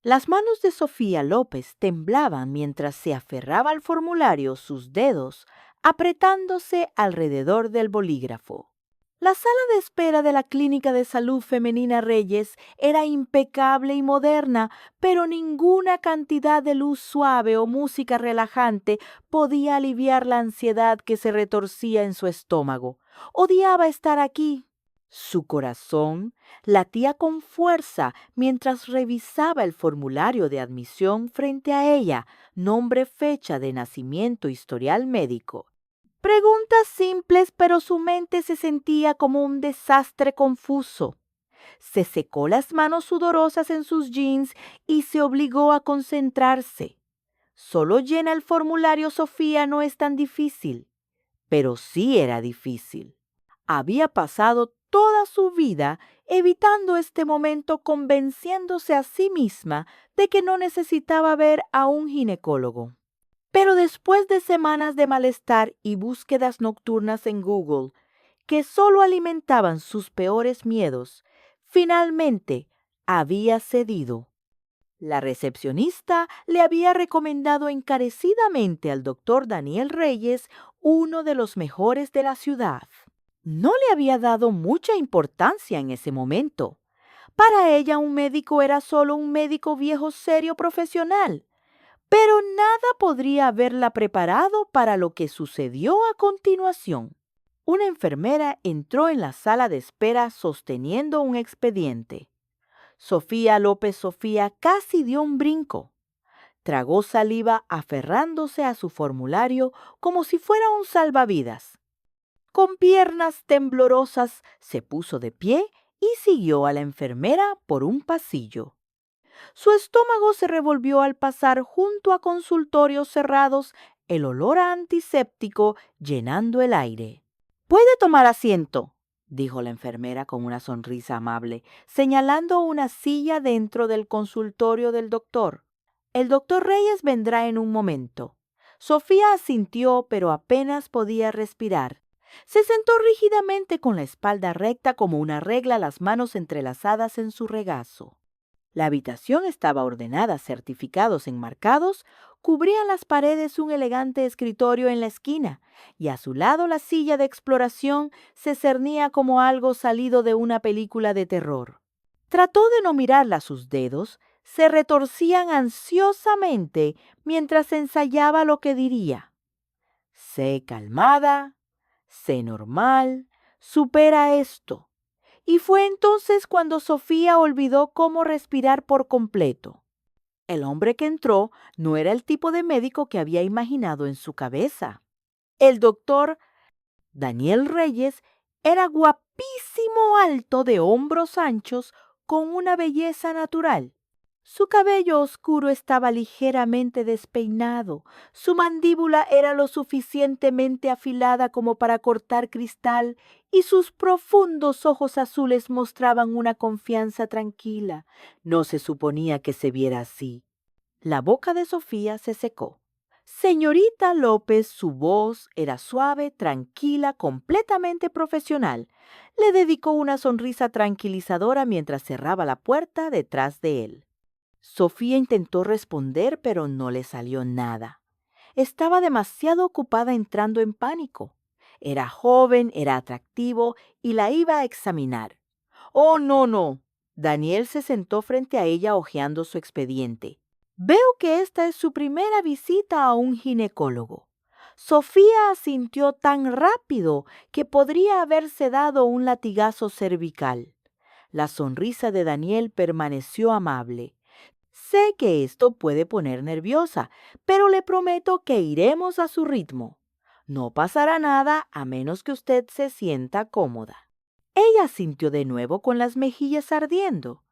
Las manos de Sofía López temblaban mientras se aferraba al formulario, sus dedos apretándose alrededor del bolígrafo. La sala de espera de la Clínica de Salud Femenina Reyes era impecable y moderna, pero ninguna cantidad de luz suave o música relajante podía aliviar la ansiedad que se retorcía en su estómago. Odiaba estar aquí. Su corazón latía con fuerza mientras revisaba el formulario de admisión frente a ella, nombre, fecha de nacimiento, historial médico. Preguntas simples, pero su mente se sentía como un desastre confuso. Se secó las manos sudorosas en sus jeans y se obligó a concentrarse. Solo llena el formulario, Sofía, no es tan difícil. Pero sí era difícil. Había pasado toda su vida evitando este momento, convenciéndose a sí misma de que no necesitaba ver a un ginecólogo. Pero después de semanas de malestar y búsquedas nocturnas en Google, que solo alimentaban sus peores miedos, finalmente había cedido. La recepcionista le había recomendado encarecidamente al doctor Daniel Reyes, uno de los mejores de la ciudad. No le había dado mucha importancia en ese momento. Para ella un médico era solo un médico viejo serio profesional. Pero nada podría haberla preparado para lo que sucedió a continuación. Una enfermera entró en la sala de espera sosteniendo un expediente. Sofía López Sofía casi dio un brinco. Tragó saliva aferrándose a su formulario como si fuera un salvavidas. Con piernas temblorosas se puso de pie y siguió a la enfermera por un pasillo. Su estómago se revolvió al pasar junto a consultorios cerrados, el olor a antiséptico llenando el aire. «Puede tomar asiento», dijo la enfermera con una sonrisa amable, señalando una silla dentro del consultorio del doctor. «El doctor Reyes vendrá en un momento». Sofía asintió, pero apenas podía respirar. Se sentó rígidamente con la espalda recta como una regla, las manos entrelazadas en su regazo. La habitación estaba ordenada, certificados enmarcados cubrían las paredes, un elegante escritorio en la esquina, y a su lado la silla de exploración se cernía como algo salido de una película de terror. Trató de no mirarla, sus dedos se retorcían ansiosamente mientras ensayaba lo que diría. Sé calmada, sé normal, supera esto. Y fue entonces cuando Sofía olvidó cómo respirar por completo. El hombre que entró no era el tipo de médico que había imaginado en su cabeza. El doctor Daniel Reyes era guapísimo, alto, de hombros anchos, con una belleza natural. Su cabello oscuro estaba ligeramente despeinado, su mandíbula era lo suficientemente afilada como para cortar cristal y sus profundos ojos azules mostraban una confianza tranquila. No se suponía que se viera así. La boca de Sofía se secó. Señorita López, su voz era suave, tranquila, completamente profesional. Le dedicó una sonrisa tranquilizadora mientras cerraba la puerta detrás de él. Sofía intentó responder, pero no le salió nada. Estaba demasiado ocupada entrando en pánico. Era joven, era atractivo y la iba a examinar. «Oh, no, no». Daniel se sentó frente a ella hojeando su expediente. «Veo que esta es su primera visita a un ginecólogo». Sofía asintió tan rápido que podría haberse dado un latigazo cervical. La sonrisa de Daniel permaneció amable. «Sé que esto puede poner nerviosa, pero le prometo que iremos a su ritmo. No pasará nada a menos que usted se sienta cómoda». Ella sintió de nuevo con las mejillas ardiendo.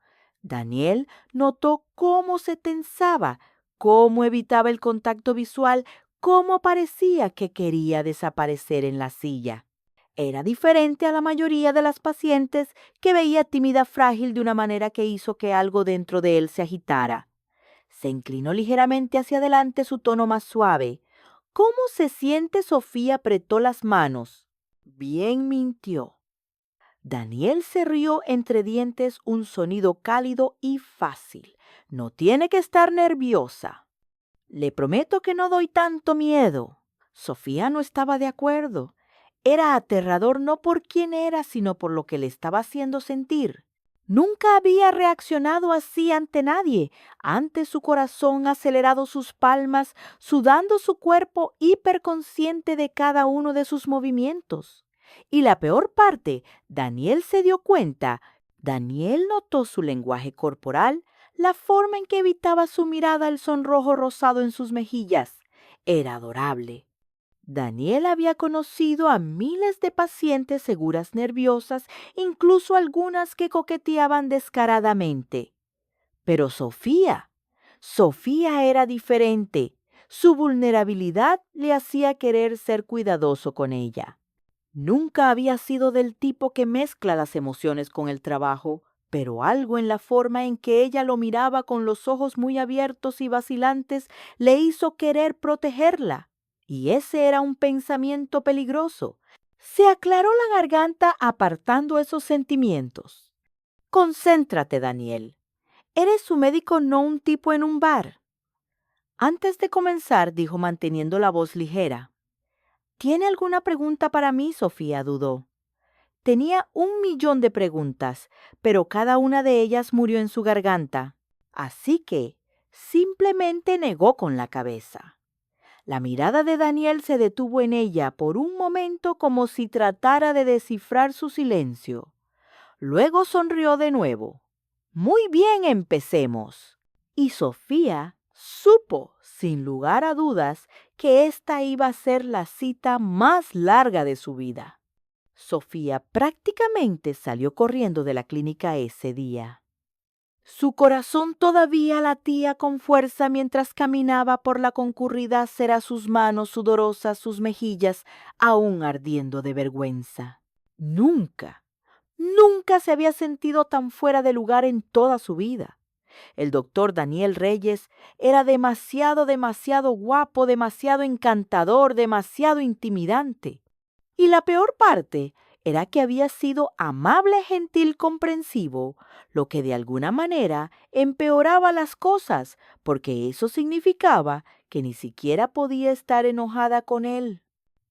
Daniel notó cómo se tensaba, cómo evitaba el contacto visual, cómo parecía que quería desaparecer en la silla. Era diferente a la mayoría de las pacientes que veía tímida, frágil de una manera que hizo que algo dentro de él se agitara. Se inclinó ligeramente hacia adelante, su tono más suave. «¿Cómo se siente?» Sofía apretó las manos. Bien, mintió. Daniel se rió entre dientes, un sonido cálido y fácil. No tiene que estar nerviosa. Le prometo que no doy tanto miedo. Sofía no estaba de acuerdo. Era aterrador no por quién era, sino por lo que le estaba haciendo sentir. Nunca había reaccionado así ante nadie. Antes su corazón acelerado sus palmas, sudando su cuerpo hiperconsciente de cada uno de sus movimientos. Y la peor parte, Daniel se dio cuenta. Daniel notó su lenguaje corporal, la forma en que evitaba su mirada el sonrojo rosado en sus mejillas. Era adorable. Daniel había conocido a miles de pacientes seguras nerviosas, incluso algunas que coqueteaban descaradamente. Pero Sofía era diferente. Su vulnerabilidad le hacía querer ser cuidadoso con ella. Nunca había sido del tipo que mezcla las emociones con el trabajo, pero algo en la forma en que ella lo miraba con los ojos muy abiertos y vacilantes le hizo querer protegerla. Y ese era un pensamiento peligroso. Se aclaró la garganta apartando esos sentimientos. Concéntrate, Daniel. Eres su médico, no un tipo en un bar. Antes de comenzar, dijo manteniendo la voz ligera. ¿Tiene alguna pregunta para mí? Sofía dudó. Tenía 1.000.000 de preguntas, pero cada una de ellas murió en su garganta. Así que simplemente negó con la cabeza. La mirada de Daniel se detuvo en ella por un momento como si tratara de descifrar su silencio. Luego sonrió de nuevo. Muy bien, empecemos. Y Sofía supo, sin lugar a dudas, que esta iba a ser la cita más larga de su vida. Sofía prácticamente salió corriendo de la clínica ese día. Su corazón todavía latía con fuerza mientras caminaba por la concurrida acera, sus manos sudorosas, sus mejillas aún ardiendo de vergüenza. Nunca se había sentido tan fuera de lugar en toda su vida. El doctor Daniel Reyes era demasiado guapo, demasiado encantador, demasiado intimidante. Y la peor parte era que había sido amable, gentil, comprensivo, lo que de alguna manera empeoraba las cosas, porque eso significaba que ni siquiera podía estar enojada con él.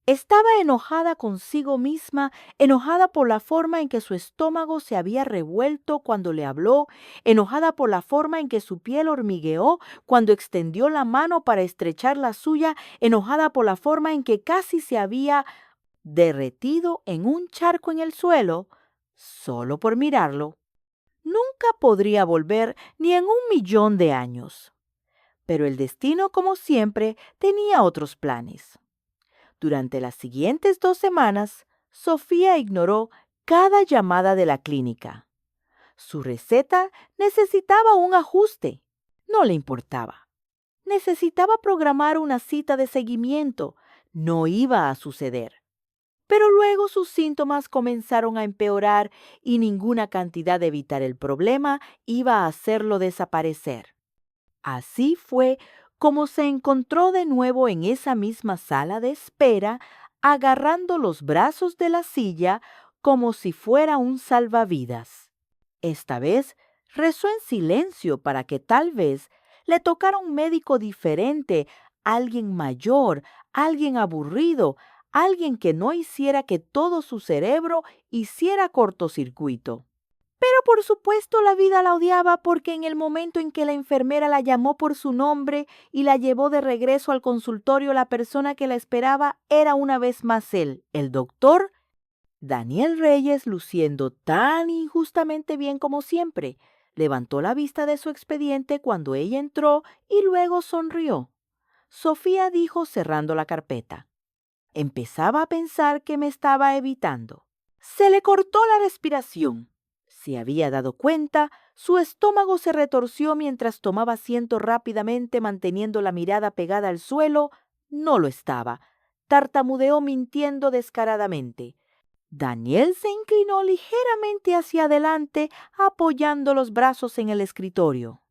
Estaba enojada consigo misma, enojada por la forma en que su estómago se había revuelto cuando le habló, enojada por la forma en que su piel hormigueó cuando extendió la mano para estrechar la suya, enojada por la forma en que casi se había derretido en un charco en el suelo, solo por mirarlo. Nunca podría volver ni en 1.000.000 de años. Pero el destino, como siempre, tenía otros planes. Durante las siguientes 2 semanas, Sofía ignoró cada llamada de la clínica. Su receta necesitaba un ajuste. No le importaba. Necesitaba programar una cita de seguimiento. No iba a suceder. Pero luego sus síntomas comenzaron a empeorar y ninguna cantidad de evitar el problema iba a hacerlo desaparecer. Así fue como se encontró de nuevo en esa misma sala de espera, agarrando los brazos de la silla como si fuera un salvavidas. Esta vez rezó en silencio para que tal vez le tocara un médico diferente, alguien mayor, alguien aburrido, alguien que no hiciera que todo su cerebro hiciera cortocircuito. Pero por supuesto la vida la odiaba porque en el momento en que la enfermera la llamó por su nombre y la llevó de regreso al consultorio, la persona que la esperaba era una vez más él, el doctor Daniel Reyes, luciendo tan injustamente bien como siempre. Levantó la vista de su expediente cuando ella entró y luego sonrió. Sofía dijo cerrando la carpeta. Empezaba a pensar que me estaba evitando. Se le cortó la respiración. Se había dado cuenta, su estómago se retorció mientras tomaba asiento rápidamente manteniendo la mirada pegada al suelo. No lo estaba. Tartamudeó mintiendo descaradamente. Daniel se inclinó ligeramente hacia adelante, apoyando los brazos en el escritorio.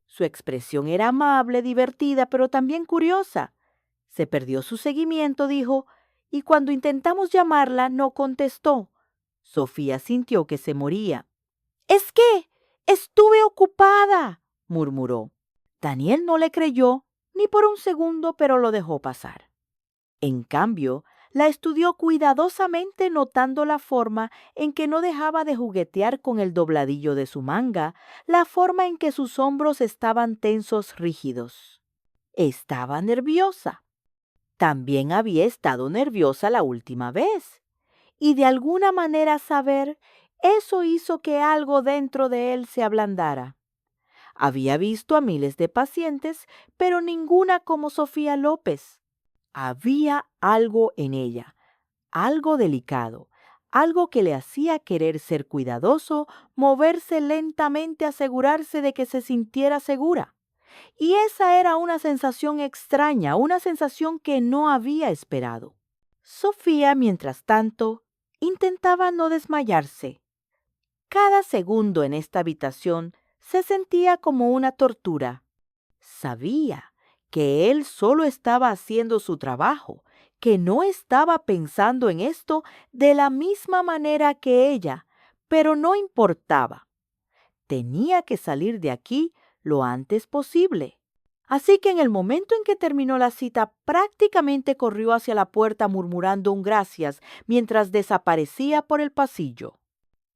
Su expresión era amable, divertida, pero también curiosa. Se perdió su seguimiento, dijo, y cuando intentamos llamarla no contestó. Sofía sintió que se moría. «Es que estuve ocupada», murmuró. Daniel no le creyó ni por un segundo, pero lo dejó pasar. En cambio, la estudió cuidadosamente, notando la forma en que no dejaba de juguetear con el dobladillo de su manga, la forma en que sus hombros estaban tensos, rígidos. Estaba nerviosa. También había estado nerviosa la última vez. Y de alguna manera saber, eso hizo que algo dentro de él se ablandara. Había visto a miles de pacientes, pero ninguna como Sofía López. Había algo en ella, algo delicado, algo que le hacía querer ser cuidadoso, moverse lentamente, asegurarse de que se sintiera segura. Y esa era una sensación extraña, una sensación que no había esperado. Sofía, mientras tanto, intentaba no desmayarse. Cada segundo en esta habitación se sentía como una tortura. Sabía que él solo estaba haciendo su trabajo, que no estaba pensando en esto de la misma manera que ella, pero no importaba. Tenía que salir de aquí lo antes posible. Así que en el momento en que terminó la cita, prácticamente corrió hacia la puerta murmurando un gracias mientras desaparecía por el pasillo.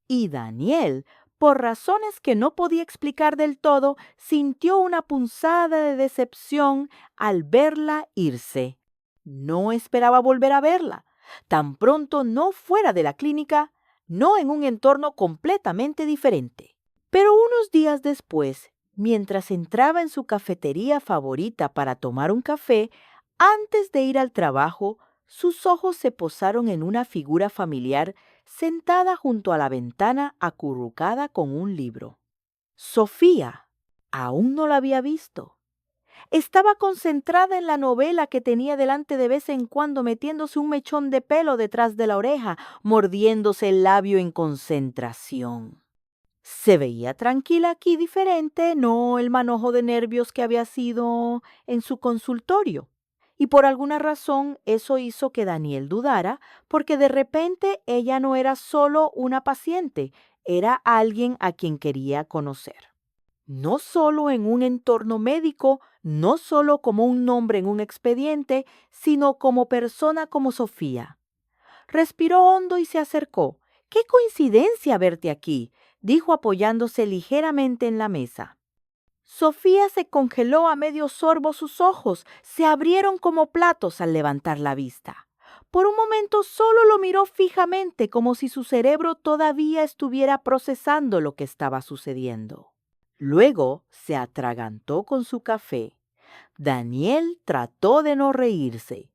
Y Daniel, por razones que no podía explicar del todo, sintió una punzada de decepción al verla irse. No esperaba volver a verla, tan pronto no fuera de la clínica, no en un entorno completamente diferente. Pero unos días después, mientras entraba en su cafetería favorita para tomar un café, antes de ir al trabajo, sus ojos se posaron en una figura familiar sentada junto a la ventana acurrucada con un libro. Sofía aún no la había visto. Estaba concentrada en la novela que tenía delante, de vez en cuando metiéndose un mechón de pelo detrás de la oreja, mordiéndose el labio en concentración. Se veía tranquila aquí, diferente, no el manojo de nervios que había sido en su consultorio. Y por alguna razón eso hizo que Daniel dudara, porque de repente ella no era solo una paciente, era alguien a quien quería conocer. No solo en un entorno médico, no solo como un nombre en un expediente, sino como persona, como Sofía. Respiró hondo y se acercó. ¡Qué coincidencia verte aquí!, dijo apoyándose ligeramente en la mesa. Sofía se congeló. A medio sorbo sus ojos se abrieron como platos al levantar la vista. Por un momento solo lo miró fijamente, como si su cerebro todavía estuviera procesando lo que estaba sucediendo. Luego se atragantó con su café. Daniel trató de no reírse.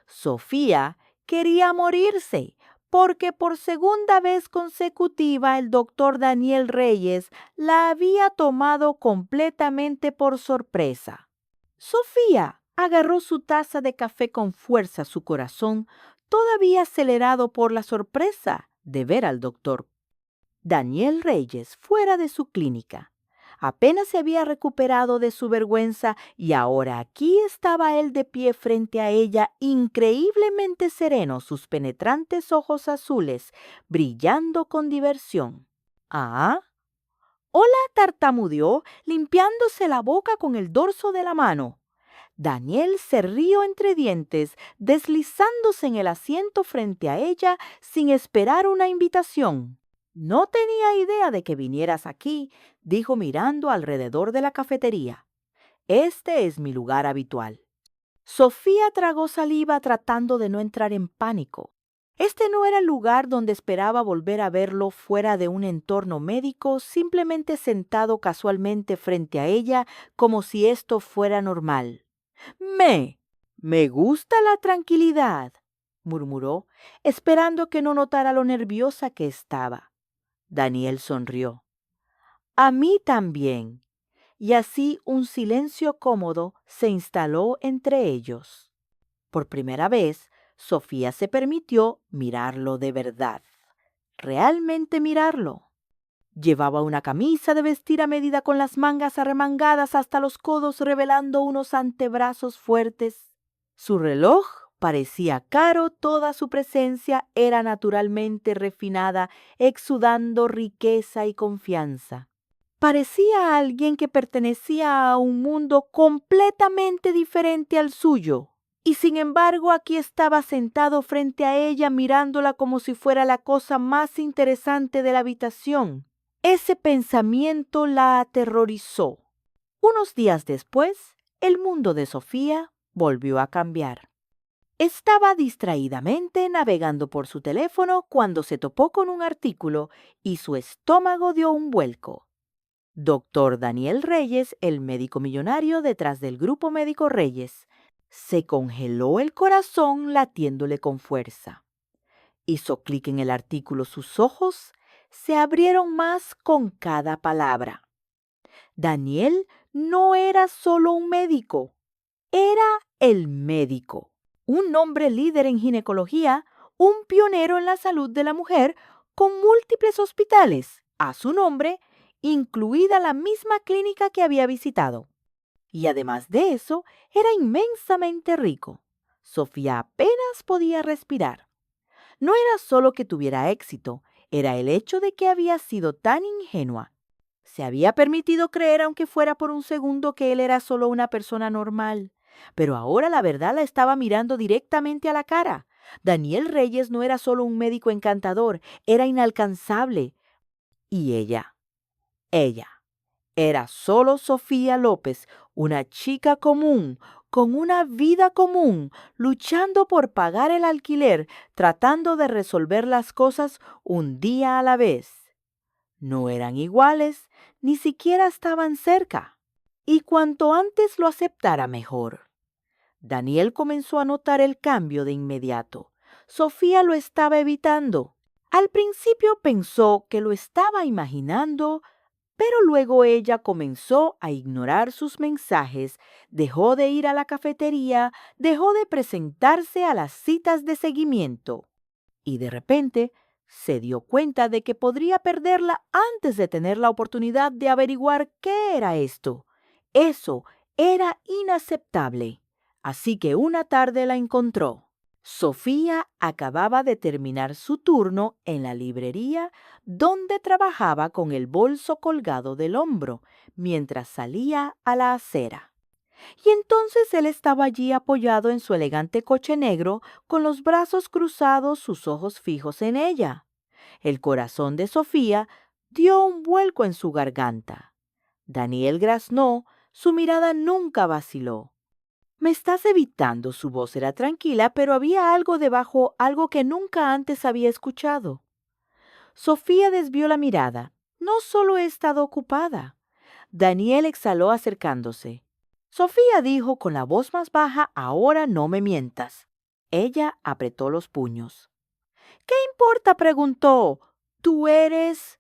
Sofía quería morirse, porque por segunda vez consecutiva el doctor Daniel Reyes la había tomado completamente por sorpresa. Sofía agarró su taza de café con fuerza. Su corazón todavía acelerado por la sorpresa de ver al doctor Daniel Reyes fuera de su clínica. Apenas se había recuperado de su vergüenza y ahora aquí estaba él de pie frente a ella, increíblemente sereno, sus penetrantes ojos azules brillando con diversión. «¿Ah? Hola», tartamudeó, limpiándose la boca con el dorso de la mano. Daniel se rió entre dientes, deslizándose en el asiento frente a ella sin esperar una invitación. «No tenía idea de que vinieras aquí», dijo mirando alrededor de la cafetería. «Este es mi lugar habitual». Sofía tragó saliva tratando de no entrar en pánico. Este no era el lugar donde esperaba volver a verlo, fuera de un entorno médico, simplemente sentado casualmente frente a ella como si esto fuera normal. Me gusta la tranquilidad», murmuró, esperando que no notara lo nerviosa que estaba. Daniel sonrió. «A mí también». Y así un silencio cómodo se instaló entre ellos. Por primera vez, Sofía se permitió mirarlo de verdad. Realmente mirarlo. Llevaba una camisa de vestir a medida con las mangas arremangadas hasta los codos, revelando unos antebrazos fuertes. Su reloj parecía caro, toda su presencia era naturalmente refinada, exudando riqueza y confianza. Parecía alguien que pertenecía a un mundo completamente diferente al suyo. Y sin embargo, aquí estaba sentado frente a ella mirándola como si fuera la cosa más interesante de la habitación. Ese pensamiento la aterrorizó. Unos días después, el mundo de Sofía volvió a cambiar. Estaba distraídamente navegando por su teléfono cuando se topó con un artículo y su estómago dio un vuelco. Doctor Daniel Reyes, el médico millonario detrás del Grupo Médico Reyes, se congeló el corazón latiéndole con fuerza. Hizo clic en el artículo, sus ojos se abrieron más con cada palabra. Daniel no era solo un médico, era el médico. Un hombre líder en ginecología, un pionero en la salud de la mujer, con múltiples hospitales a su nombre, incluida la misma clínica que había visitado. Y además de eso, era inmensamente rico. Sofía apenas podía respirar. No era solo que tuviera éxito, era el hecho de que había sido tan ingenua. Se había permitido creer, aunque fuera por un segundo, que él era solo una persona normal. Pero ahora la verdad la estaba mirando directamente a la cara. Daniel Reyes no era solo un médico encantador, era inalcanzable. Y ella era solo Sofía López, una chica común, con una vida común, luchando por pagar el alquiler, tratando de resolver las cosas un día a la vez. No eran iguales, ni siquiera estaban cerca. Y cuanto antes lo aceptara, mejor. Daniel comenzó a notar el cambio de inmediato. Sofía lo estaba evitando. Al principio pensó que lo estaba imaginando, pero luego ella comenzó a ignorar sus mensajes, dejó de ir a la cafetería, dejó de presentarse a las citas de seguimiento. Y de repente se dio cuenta de que podría perderla antes de tener la oportunidad de averiguar qué era esto. Eso era inaceptable. Así que una tarde la encontró. Sofía acababa de terminar su turno en la librería donde trabajaba con el bolso colgado del hombro mientras salía a la acera. Y entonces él estaba allí apoyado en su elegante coche negro, con los brazos cruzados, sus ojos fijos en ella. El corazón de Sofía dio un vuelco en su garganta. Daniel graznó, su mirada nunca vaciló. «Me estás evitando», su voz era tranquila, pero había algo debajo, algo que nunca antes había escuchado. Sofía desvió la mirada. «No solo he estado ocupada». Daniel exhaló acercándose. Sofía dijo con la voz más baja, «Ahora no me mientas». Ella apretó los puños. «¿Qué importa?», preguntó. Tú eres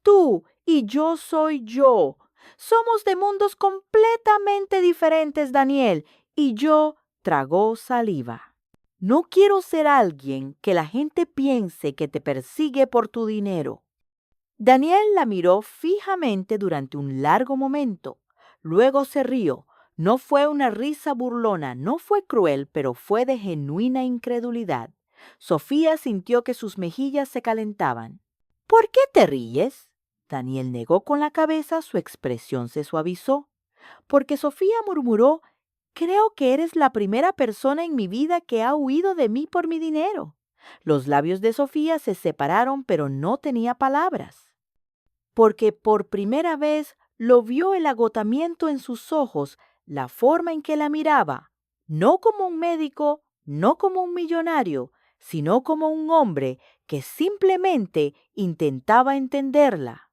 tú y yo soy yo. Somos de mundos completamente diferentes, Daniel». Y yo tragó saliva. «No quiero ser alguien que la gente piense que te persigue por tu dinero». Daniel la miró fijamente durante un largo momento. Luego se rió. No fue una risa burlona, no fue cruel, pero fue de genuina incredulidad. Sofía sintió que sus mejillas se calentaban. «¿Por qué te ríes?». Daniel negó con la cabeza, su expresión se suavizó. Porque Sofía murmuró, «Creo que eres la primera persona en mi vida que ha huido de mí por mi dinero». Los labios de Sofía se separaron, pero no tenía palabras. Porque por primera vez lo vio el agotamiento en sus ojos, la forma en que la miraba, no como un médico, no como un millonario, sino como un hombre que simplemente intentaba entenderla.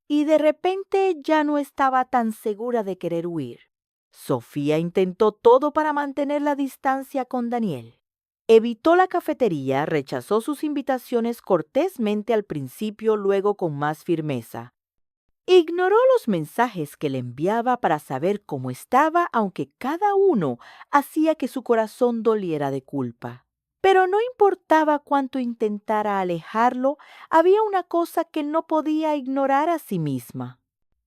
Y de repente ya no estaba tan segura de querer huir. Sofía intentó todo para mantener la distancia con Daniel. Evitó la cafetería, rechazó sus invitaciones cortésmente al principio, luego con más firmeza. Ignoró los mensajes que le enviaba para saber cómo estaba, aunque cada uno hacía que su corazón doliera de culpa. Pero no importaba cuánto intentara alejarlo, había una cosa que no podía ignorar a sí misma.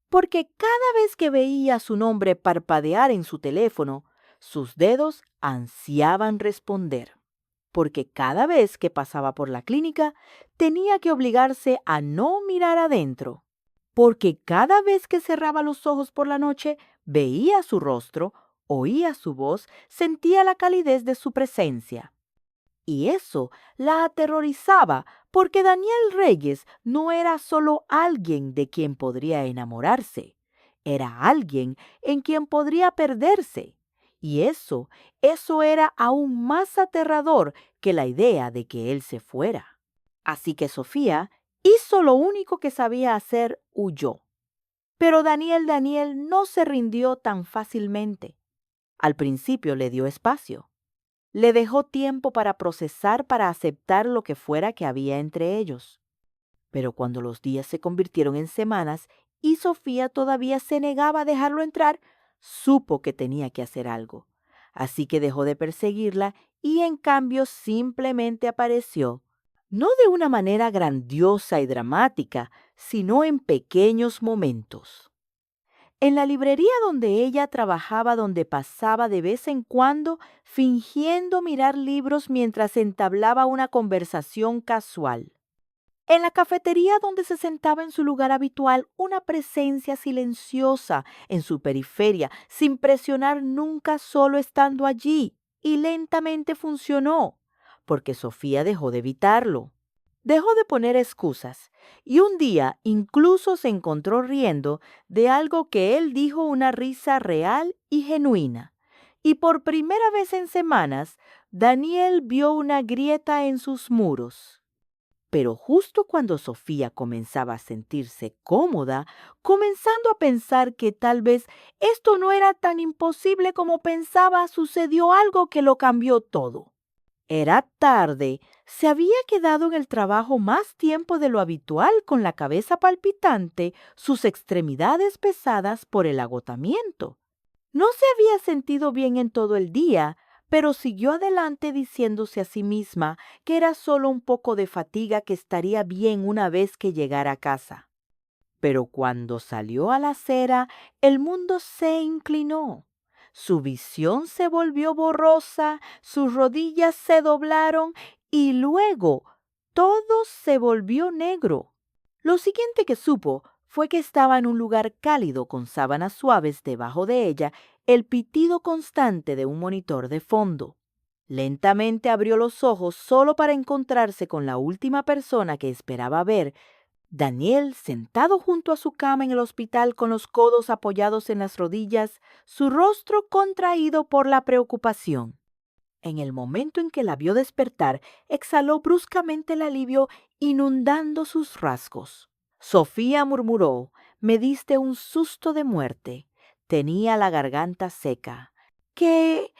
Porque cada vez que veía su nombre parpadear en su teléfono, sus dedos ansiaban responder. Porque cada vez que pasaba por la clínica, tenía que obligarse a no mirar adentro. porque cada vez que cerraba los ojos por la noche, veía su rostro, oía su voz, sentía la calidez de su presencia. Y eso la aterrorizaba porque Daniel Reyes no era solo alguien de quien podría enamorarse, era alguien en quien podría perderse. Y eso era aún más aterrador que la idea de que él se fuera. Así que Sofía hizo lo único que sabía hacer, huyó. Pero Daniel no se rindió tan fácilmente. Al principio le dio espacio. Le dejó tiempo para procesar, para aceptar lo que fuera que había entre ellos. Pero cuando los días se convirtieron en semanas y Sofía todavía se negaba a dejarlo entrar, supo que tenía que hacer algo. Así que dejó de perseguirla y en cambio simplemente apareció, no de una manera grandiosa y dramática, sino en pequeños momentos. En la librería donde ella trabajaba, donde pasaba de vez en cuando fingiendo mirar libros mientras entablaba una conversación casual. En la cafetería donde se sentaba en su lugar habitual, una presencia silenciosa en su periferia, sin presionar nunca, solo estando allí, y lentamente funcionó, porque Sofía dejó de evitarlo. Dejó de poner excusas y un día incluso se encontró riendo de algo que él dijo, una risa real y genuina. Y por primera vez en semanas, Daniel vio una grieta en sus muros. Pero justo cuando Sofía comenzaba a sentirse cómoda, comenzando a pensar que tal vez esto no era tan imposible como pensaba, sucedió algo que lo cambió todo. Era tarde, se había quedado en el trabajo más tiempo de lo habitual con la cabeza palpitante, sus extremidades pesadas por el agotamiento. No se había sentido bien en todo el día, pero siguió adelante diciéndose a sí misma que era solo un poco de fatiga, que estaría bien una vez que llegara a casa. Pero cuando salió a la acera, el mundo se inclinó. Su visión se volvió borrosa, sus rodillas se doblaron y luego todo se volvió negro. Lo siguiente que supo fue que estaba en un lugar cálido con sábanas suaves debajo de ella, el pitido constante de un monitor de fondo. Lentamente abrió los ojos solo para encontrarse con la última persona que esperaba ver. Daniel, sentado junto a su cama en el hospital con los codos apoyados en las rodillas, su rostro contraído por la preocupación. En el momento en que la vio despertar, exhaló bruscamente el alivio inundando sus rasgos. Sofía murmuró: «Me diste un susto de muerte». Tenía la garganta seca. ¿Qué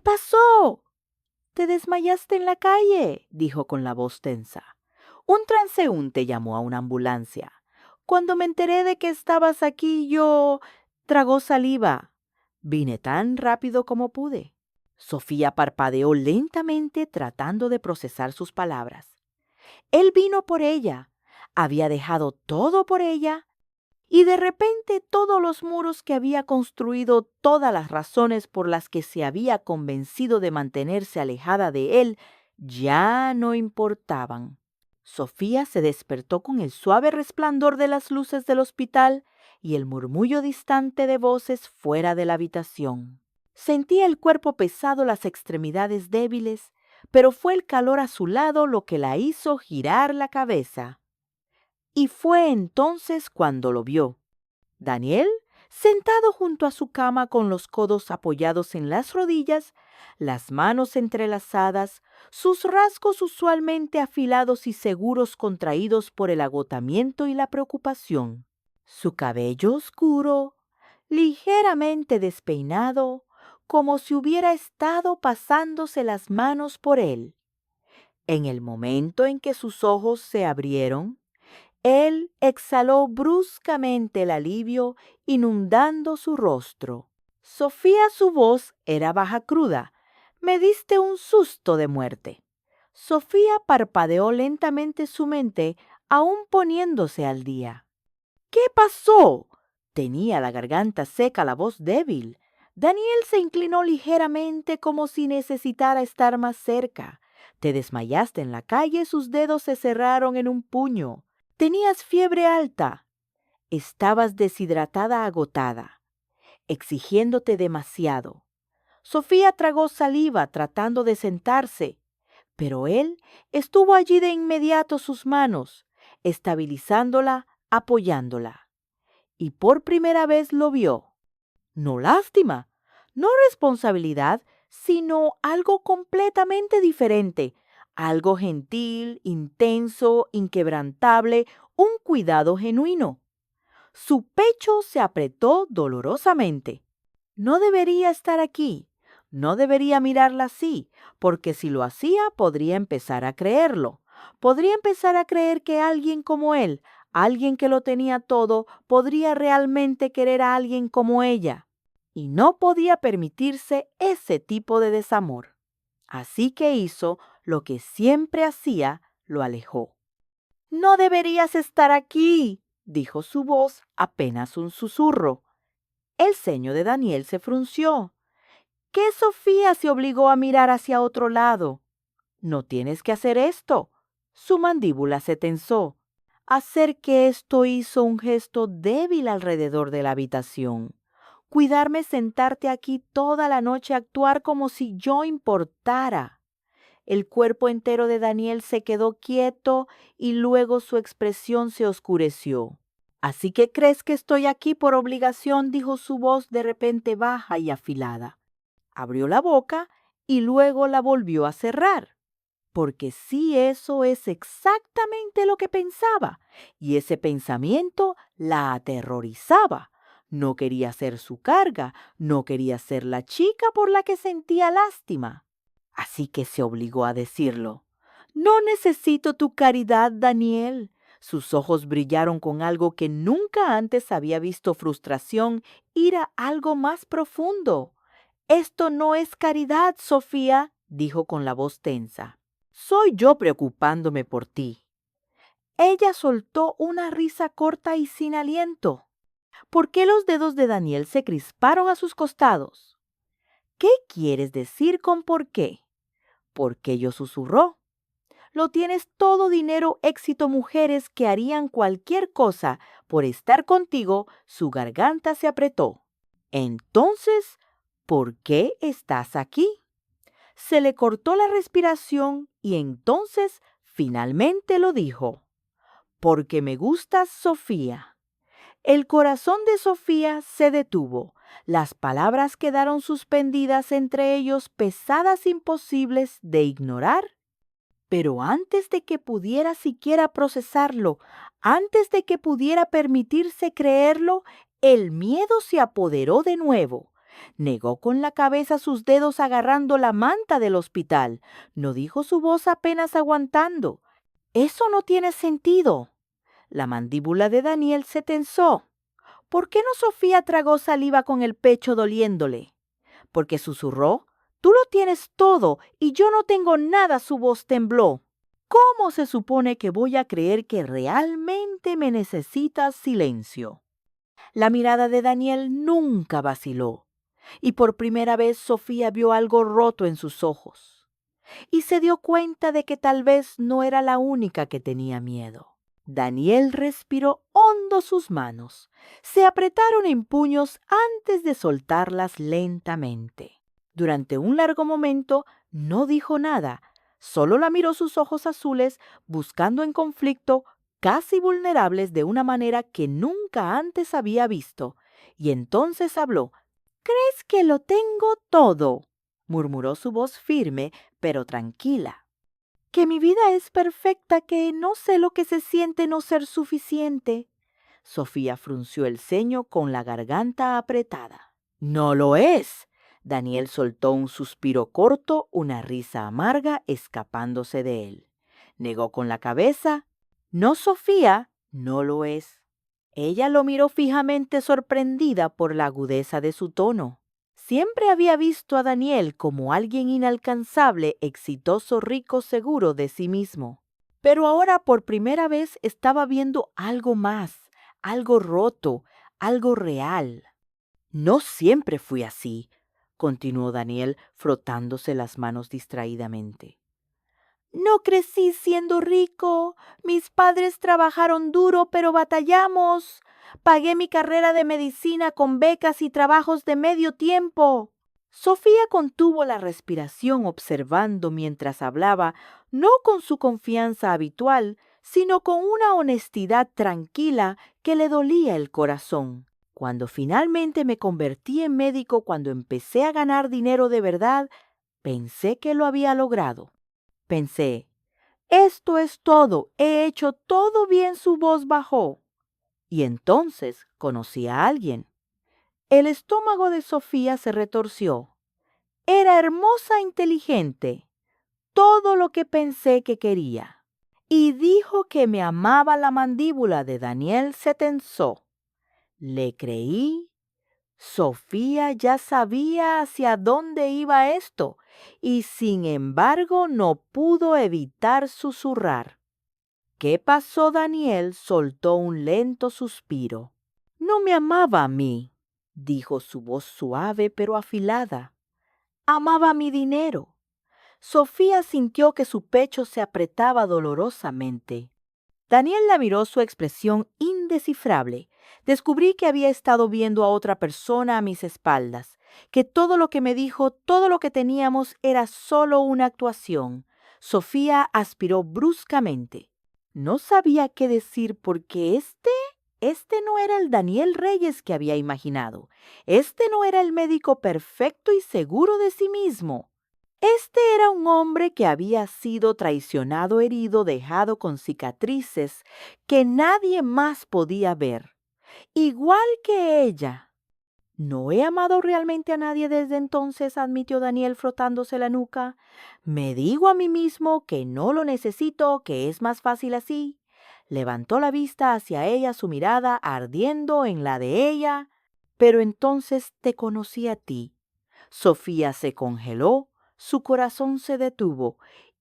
pasó? «Te desmayaste en la calle», dijo con la voz tensa. «Un transeúnte llamó a una ambulancia. Cuando me enteré de que estabas aquí, yo...» Tragó saliva. «Vine tan rápido como pude». Sofía parpadeó lentamente tratando de procesar sus palabras. Él vino por ella. Había dejado todo por ella. Y de repente todos los muros que había construido, todas las razones por las que se había convencido de mantenerse alejada de él, ya no importaban. Sofía se despertó con el suave resplandor de las luces del hospital y el murmullo distante de voces fuera de la habitación. Sentía el cuerpo pesado, las extremidades débiles, pero fue el calor a su lado lo que la hizo girar la cabeza. Y fue entonces cuando lo vio. Daniel, sentado junto a su cama con los codos apoyados en las rodillas, las manos entrelazadas, sus rasgos usualmente afilados y seguros contraídos por el agotamiento y la preocupación. Su cabello oscuro, ligeramente despeinado, como si hubiera estado pasándose las manos por él. En el momento en que sus ojos se abrieron, él exhaló bruscamente el alivio, inundando su rostro. Sofía, su voz era baja, cruda. «Me diste un susto de muerte». Sofía parpadeó lentamente, su mente aún poniéndose al día. «¿Qué pasó?» Tenía la garganta seca, la voz débil. Daniel se inclinó ligeramente como si necesitara estar más cerca. «Te desmayaste en la calle». Sus dedos se cerraron en un puño. «Tenías fiebre alta». Estabas deshidratada, agotada, exigiéndote demasiado. Sofía tragó saliva tratando de sentarse, pero él estuvo allí de inmediato sus manos, estabilizándola, apoyándola. Y por primera vez lo vio. No lástima, no responsabilidad, sino algo completamente diferente, algo gentil, intenso, inquebrantable, un cuidado genuino. Su pecho se apretó dolorosamente. No debería estar aquí, no debería mirarla así, porque si lo hacía podría empezar a creerlo. Podría empezar a creer que alguien como él, alguien que lo tenía todo, podría realmente querer a alguien como ella. Y no podía permitirse ese tipo de desamor. Así que hizo lo que siempre hacía, lo alejó. «No deberías estar aquí», dijo su voz apenas un susurro. El ceño de Daniel se frunció. ¿Qué Sofía se obligó a mirar hacia otro lado? «No tienes que hacer esto». Su mandíbula se tensó. Hacer que esto hizo un gesto débil alrededor de la habitación. Cuidarme sentarte aquí toda la noche a actuar como si yo importara. El cuerpo entero de Daniel se quedó quieto y luego su expresión se oscureció. «¿Así que crees que estoy aquí por obligación?», dijo su voz de repente baja y afilada. Abrió la boca y luego la volvió a cerrar. Porque sí, eso es exactamente lo que pensaba, y ese pensamiento la aterrorizaba. No quería ser su carga, no quería ser la chica por la que sentía lástima. Así que se obligó a decirlo. «No necesito tu caridad, Daniel». Sus ojos brillaron con algo que nunca antes había visto: frustración, ira, algo más profundo. «Esto no es caridad, Sofía», dijo con la voz tensa. «Soy yo preocupándome por ti». Ella soltó una risa corta y sin aliento. ¿Por qué los dedos de Daniel se crisparon a sus costados? «¿Qué quieres decir con por qué?». «Porque ello», susurró. «Lo tienes todo: dinero, éxito, mujeres que harían cualquier cosa por estar contigo». Su garganta se apretó. «Entonces, ¿por qué estás aquí?». Se le cortó la respiración y entonces finalmente lo dijo. «Porque me gustas, Sofía». El corazón de Sofía se detuvo. Las palabras quedaron suspendidas entre ellos, pesadas, imposibles de ignorar. Pero antes de que pudiera siquiera procesarlo, antes de que pudiera permitirse creerlo, el miedo se apoderó de nuevo. Negó con la cabeza, sus dedos agarrando la manta del hospital. No dijo, su voz apenas aguantando: «Eso no tiene sentido». La mandíbula de Daniel se tensó. ¿Por qué no Sofía tragó saliva con el pecho doliéndole? Porque susurró: «Tú lo tienes todo y yo no tengo nada». Su voz tembló. «¿Cómo se supone que voy a creer que realmente me necesitas?» Silencio. La mirada de Daniel nunca vaciló, y por primera vez Sofía vio algo roto en sus ojos, y se dio cuenta de que tal vez no era la única que tenía miedo. Daniel respiró hondo, sus manos se apretaron en puños antes de soltarlas lentamente. Durante un largo momento no dijo nada, solo la miró, sus ojos azules, buscando en conflicto, casi vulnerables de una manera que nunca antes había visto. Y entonces habló. «¿Crees que lo tengo todo?», murmuró su voz firme pero tranquila. «¿Que mi vida es perfecta, que no sé lo que se siente no ser suficiente?». Sofía frunció el ceño con la garganta apretada. «No lo es». Daniel soltó un suspiro corto, una risa amarga escapándose de él. Negó con la cabeza. «No, Sofía, no lo es». Ella lo miró fijamente, sorprendida por la agudeza de su tono. Siempre había visto a Daniel como alguien inalcanzable, exitoso, rico, seguro de sí mismo. Pero ahora por primera vez estaba viendo algo más, algo roto, algo real. «No siempre fui así», continuó Daniel, frotándose las manos distraídamente. No crecí siendo rico. Mis padres trabajaron duro, pero batallamos. Pagué mi carrera de medicina con becas y trabajos de medio tiempo. Sofía contuvo la respiración observando mientras hablaba, no con su confianza habitual, sino con una honestidad tranquila que le dolía el corazón. Cuando finalmente me convertí en médico, cuando empecé a ganar dinero de verdad, pensé que lo había logrado. Pensé, esto es todo, he hecho todo bien. Su voz bajó. Y entonces conocí a alguien. El estómago de Sofía se retorció. Era hermosa e inteligente, todo lo que pensé que quería. Y dijo que me amaba. La mandíbula de Daniel se tensó. Le creí. Sofía ya sabía hacia dónde iba esto, y sin embargo no pudo evitar susurrar. ¿Qué pasó? Daniel soltó un lento suspiro. No me amaba a mí, dijo su voz suave pero afilada. Amaba mi dinero. Sofía sintió que su pecho se apretaba dolorosamente. Daniel la miró, su expresión indescifrable. Descubrí que había estado viendo a otra persona a mis espaldas, que todo lo que me dijo, todo lo que teníamos era solo una actuación. Sofía aspiró bruscamente. No sabía qué decir porque este no era el Daniel Reyes que había imaginado. Este no era el médico perfecto y seguro de sí mismo. Este era un hombre que había sido traicionado, herido, dejado con cicatrices que nadie más podía ver. Igual que ella. No he amado realmente a nadie desde entonces, admitió Daniel frotándose la nuca. Me digo a mí mismo que no lo necesito, que es más fácil así. Levantó la vista hacia ella, su mirada ardiendo en la de ella. Pero entonces te conocí a ti. Sofía se congeló, su corazón se detuvo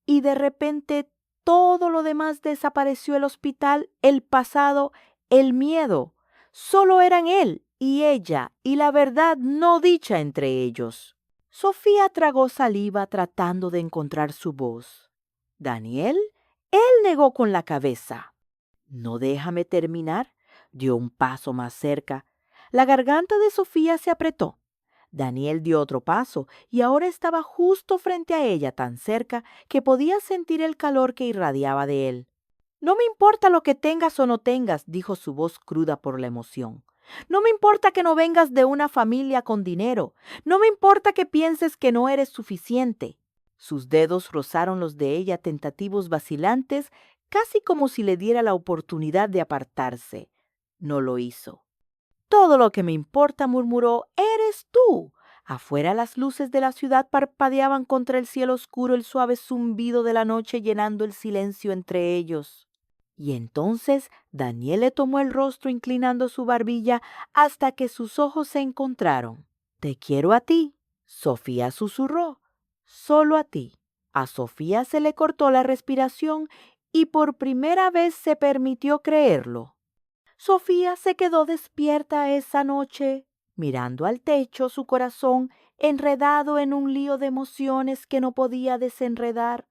y de repente todo lo demás desapareció. El hospital, el pasado, el miedo. Solo eran él y ella y la verdad no dicha entre ellos. Sofía tragó saliva tratando de encontrar su voz. ¿Daniel? Él negó con la cabeza. No, déjame terminar. Dio un paso más cerca. La garganta de Sofía se apretó. Daniel dio otro paso y ahora estaba justo frente a ella, tan cerca que podía sentir el calor que irradiaba de él. No me importa lo que tengas o no tengas, dijo su voz cruda por la emoción. No me importa que no vengas de una familia con dinero. No me importa que pienses que no eres suficiente. Sus dedos rozaron los de ella, tentativos, vacilantes, casi como si le diera la oportunidad de apartarse. No lo hizo. Todo lo que me importa, murmuró, eres tú. Afuera las luces de la ciudad parpadeaban contra el cielo oscuro, el suave zumbido de la noche llenando el silencio entre ellos. Y entonces Daniel le tomó el rostro inclinando su barbilla hasta que sus ojos se encontraron. Te quiero a ti, Sofía susurró, solo a ti. A Sofía se le cortó la respiración y por primera vez se permitió creerlo. Sofía se quedó despierta esa noche, mirando al techo, su corazón enredado en un lío de emociones que no podía desenredar.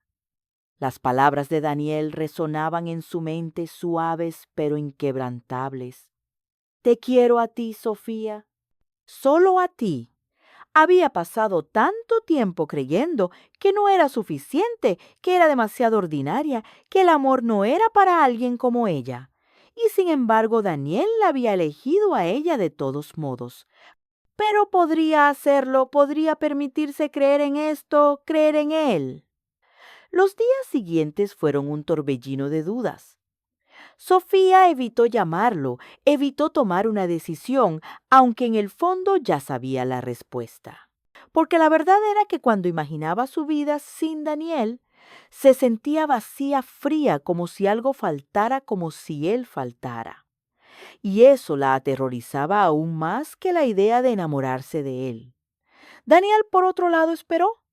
Las palabras de Daniel resonaban en su mente suaves pero inquebrantables. Te quiero a ti, Sofía, solo a ti. Había pasado tanto tiempo creyendo que no era suficiente, que era demasiado ordinaria, que el amor no era para alguien como ella. Y sin embargo, Daniel la había elegido a ella de todos modos. Pero podría hacerlo, podría permitirse creer en esto, creer en él. Los días siguientes fueron un torbellino de dudas. Sofía evitó llamarlo, evitó tomar una decisión, aunque en el fondo ya sabía la respuesta. Porque la verdad era que cuando imaginaba su vida sin Daniel, se sentía vacía, fría, como si algo faltara, como si él faltara. Y eso la aterrorizaba aún más que la idea de enamorarse de él. Daniel, por otro lado, esperó.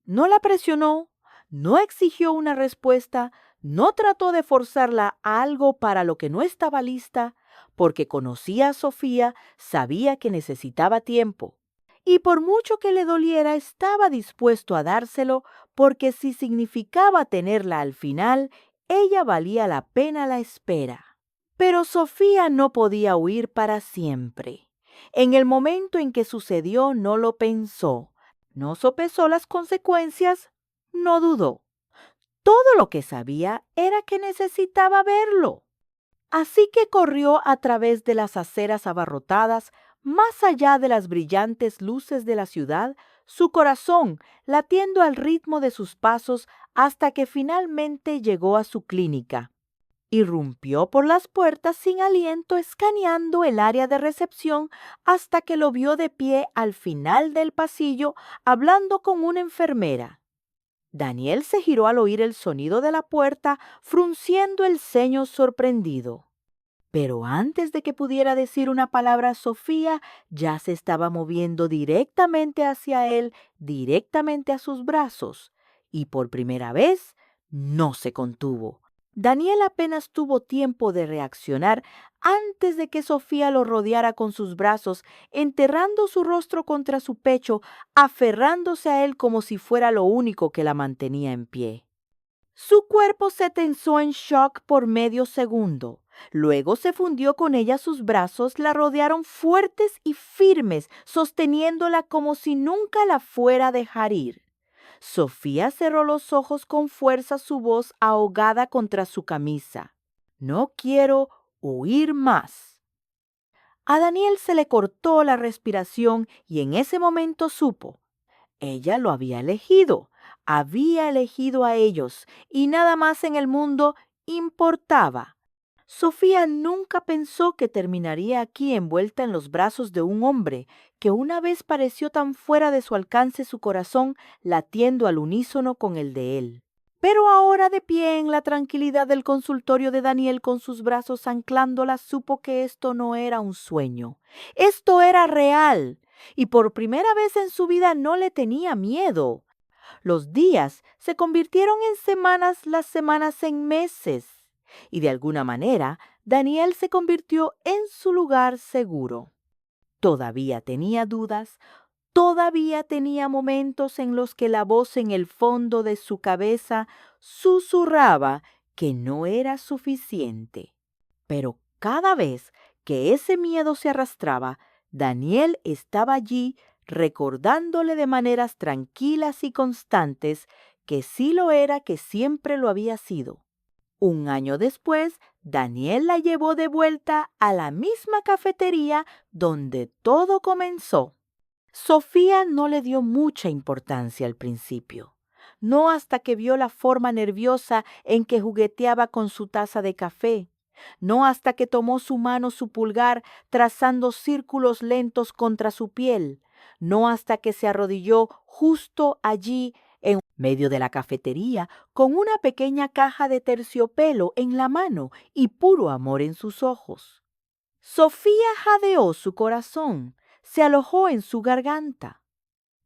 No la presionó, no exigió una respuesta, no trató de forzarla a algo para lo que no estaba lista, porque conocía a Sofía, sabía que necesitaba tiempo. y por mucho que le doliera estaba dispuesto a dárselo porque si significaba tenerla al final, ella valía la pena la espera. Pero Sofía no podía huir para siempre. En el momento en que sucedió no lo pensó, no sopesó las consecuencias, no dudó. Todo lo que sabía era que necesitaba verlo. Así que corrió a través de las aceras abarrotadas, más allá de las brillantes luces de la ciudad, su corazón latiendo al ritmo de sus pasos hasta que finalmente llegó a su clínica. Irrumpió por las puertas sin aliento, escaneando el área de recepción hasta que lo vio de pie al final del pasillo, hablando con una enfermera. Daniel se giró al oír el sonido de la puerta, frunciendo el ceño sorprendido. Pero antes de que pudiera decir una palabra, Sofía ya se estaba moviendo directamente hacia él, directamente a sus brazos, y por primera vez no se contuvo. Daniel apenas tuvo tiempo de reaccionar antes de que Sofía lo rodeara con sus brazos, enterrando su rostro contra su pecho, aferrándose a él como si fuera lo único que la mantenía en pie. Su cuerpo se tensó en shock por medio segundo. Luego se fundió con ella, sus brazos la rodearon fuertes y firmes, sosteniéndola como si nunca la fuera a dejar ir. Sofía cerró los ojos con fuerza, su voz ahogada contra su camisa. No quiero huir más. A Daniel se le cortó la respiración y en ese momento supo. Ella lo había elegido a ellos y nada más en el mundo importaba. Sofía nunca pensó que terminaría aquí envuelta en los brazos de un hombre que una vez pareció tan fuera de su alcance, su corazón latiendo al unísono con el de él. Pero ahora, de pie en la tranquilidad del consultorio de Daniel con sus brazos anclándola, supo que esto no era un sueño. Esto era real. Y por primera vez en su vida no le tenía miedo. Los días se convirtieron en semanas, las semanas en meses. Y de alguna manera, Daniel se convirtió en su lugar seguro. Todavía tenía dudas, todavía tenía momentos en los que la voz en el fondo de su cabeza susurraba que no era suficiente. Pero cada vez que ese miedo se arrastraba, Daniel estaba allí recordándole de maneras tranquilas y constantes que sí lo era, que siempre lo había sido. Un año después, Daniel la llevó de vuelta a la misma cafetería donde todo comenzó. Sofía no le dio mucha importancia al principio, no hasta que vio la forma nerviosa en que jugueteaba con su taza de café, no hasta que tomó su mano, su pulgar, trazando círculos lentos contra su piel, no hasta que se arrodilló justo allí en medio de la cafetería con una pequeña caja de terciopelo en la mano y puro amor en sus ojos. Sofía jadeó su corazón, se alojó en su garganta.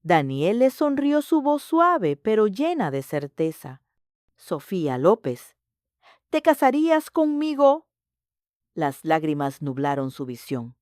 Daniel le sonrió, su voz suave pero llena de certeza. Sofía López, ¿te casarías conmigo? Las lágrimas nublaron su visión.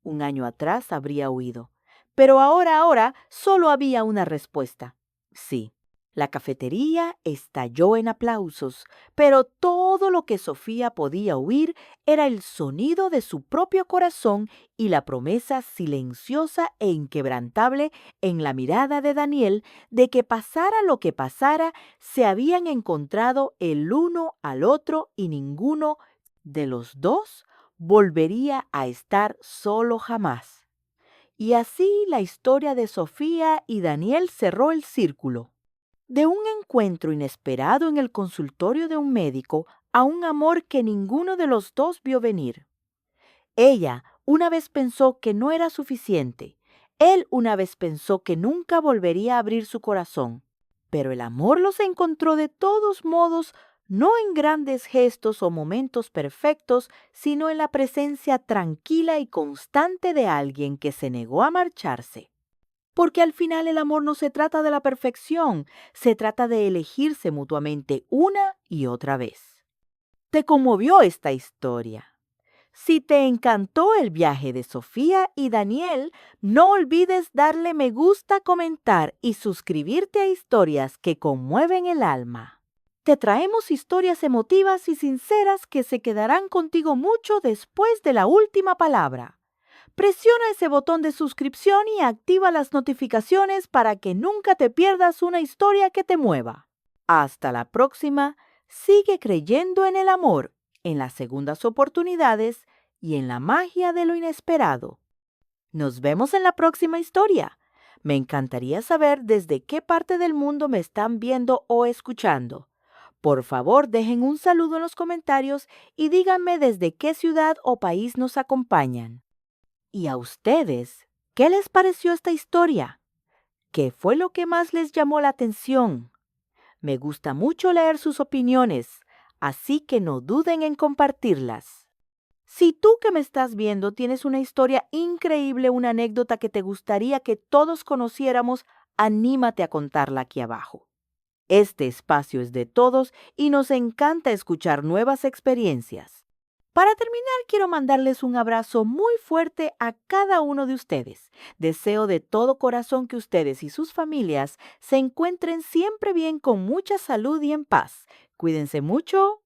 Un año atrás habría huido, pero ahora solo había una respuesta. Sí. La cafetería estalló en aplausos, pero todo lo que Sofía podía oír era el sonido de su propio corazón y la promesa silenciosa e inquebrantable en la mirada de Daniel de que pasara lo que pasara, se habían encontrado el uno al otro y ninguno de los dos volvería a estar solo jamás. Y así la historia de Sofía y Daniel cerró el círculo. De un encuentro inesperado en el consultorio de un médico a un amor que ninguno de los dos vio venir. Ella una vez pensó que no era suficiente. Él una vez pensó que nunca volvería a abrir su corazón. Pero el amor los encontró de todos modos, no en grandes gestos o momentos perfectos, sino en la presencia tranquila y constante de alguien que se negó a marcharse. Porque al final el amor no se trata de la perfección, se trata de elegirse mutuamente una y otra vez. ¿Te conmovió esta historia? Si te encantó el viaje de Sofía y Daniel, no olvides darle me gusta, comentar y suscribirte a Historias que conmueven el alma. Te traemos historias emotivas y sinceras que se quedarán contigo mucho después de la última palabra. Presiona ese botón de suscripción y activa las notificaciones para que nunca te pierdas una historia que te mueva. Hasta la próxima. Sigue creyendo en el amor, en las segundas oportunidades y en la magia de lo inesperado. Nos vemos en la próxima historia. Me encantaría saber desde qué parte del mundo me están viendo o escuchando. Por favor, dejen un saludo en los comentarios y díganme desde qué ciudad o país nos acompañan. ¿Y a ustedes? ¿Qué les pareció esta historia? ¿Qué fue lo que más les llamó la atención? Me gusta mucho leer sus opiniones, así que no duden en compartirlas. Si tú que me estás viendo tienes una historia increíble, una anécdota que te gustaría que todos conociéramos, anímate a contarla aquí abajo. Este espacio es de todos y nos encanta escuchar nuevas experiencias. Para terminar, quiero mandarles un abrazo muy fuerte a cada uno de ustedes. Deseo de todo corazón que ustedes y sus familias se encuentren siempre bien con mucha salud y en paz. Cuídense mucho.